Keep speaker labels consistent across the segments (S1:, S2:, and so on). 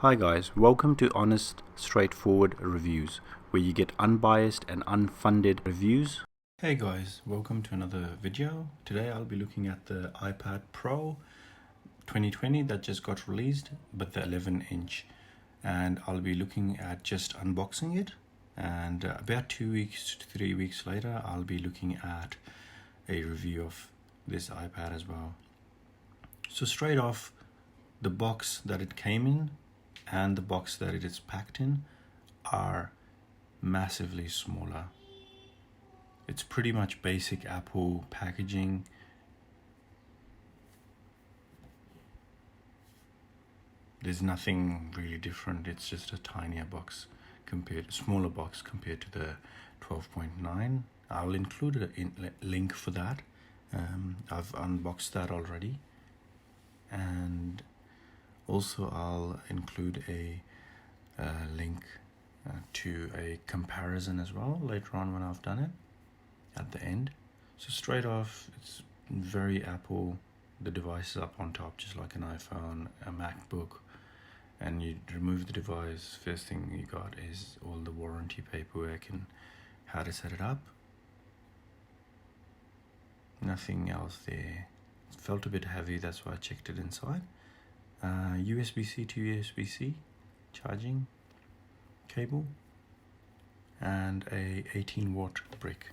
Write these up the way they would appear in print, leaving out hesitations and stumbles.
S1: Hi guys, welcome to Honest, Straightforward Reviews, where you get unbiased and unfunded reviews. Hey guys, welcome to another video. Today I'll be looking at the iPad Pro 2020 that just got released, but the 11-inch. And I'll be looking at just unboxing it. And about 2 weeks to 3 weeks later, I'll be looking at a review of this iPad as well. So straight off, the box that it came in and the box that it is packed in are massively smaller. It's pretty much basic Apple packaging. There's nothing really different. It's just a tinier box smaller box compared to the 12.9. I'll include a link for that. I've unboxed that already, and also I'll include a link to a comparison as well later on when I've done it at the end. So straight off, it's very Apple. The device is up on top just like an iPhone, a MacBook, and you remove the device, first thing you got is all the warranty paperwork and how to set it up. Nothing else there. It felt a bit heavy, that's why I checked it inside. USB-C to USB-C charging cable and a 18-watt brick.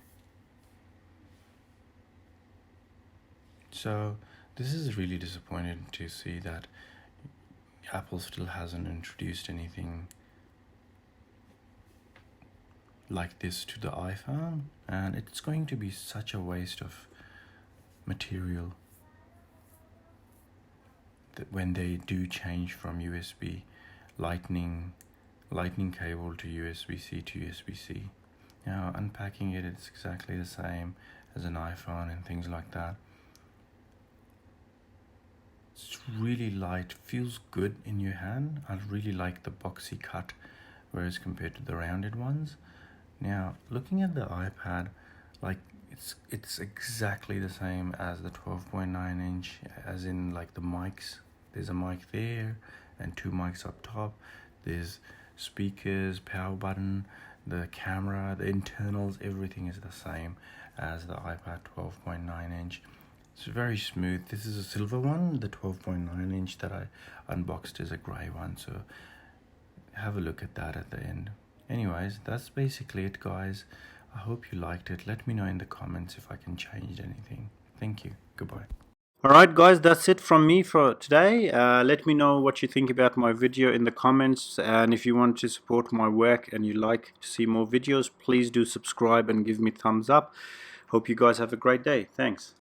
S1: So this is really disappointing to see that Apple still hasn't introduced anything like this to the iPhone, and it's going to be such a waste of material that when they do change from USB lightning cable to USB-C to USB-C. Now unpacking it, it's exactly the same as an iPhone and things like that. It's really light, feels good in your hand. I really like the boxy cut, whereas compared to the rounded ones. Now looking at the iPad, like it's exactly the same as the 12.9 inch, as in like the mics. There's a mic there and two mics up top. There's speakers, power button, the camera, the internals, everything is the same as the iPad 12.9 inch. It's very smooth. This is a silver one. The 12.9 inch that I unboxed is a grey one, so have a look at that at the end. Anyways, that's basically it guys. I hope you liked it. Let me know in the comments if I can change anything. Thank you. Goodbye. Alright guys, that's it from me for today. Let me know what you think about my video in the comments, and if you want to support my work and you like to see more videos, please do subscribe and give me thumbs up. Hope you guys have a great day. Thanks.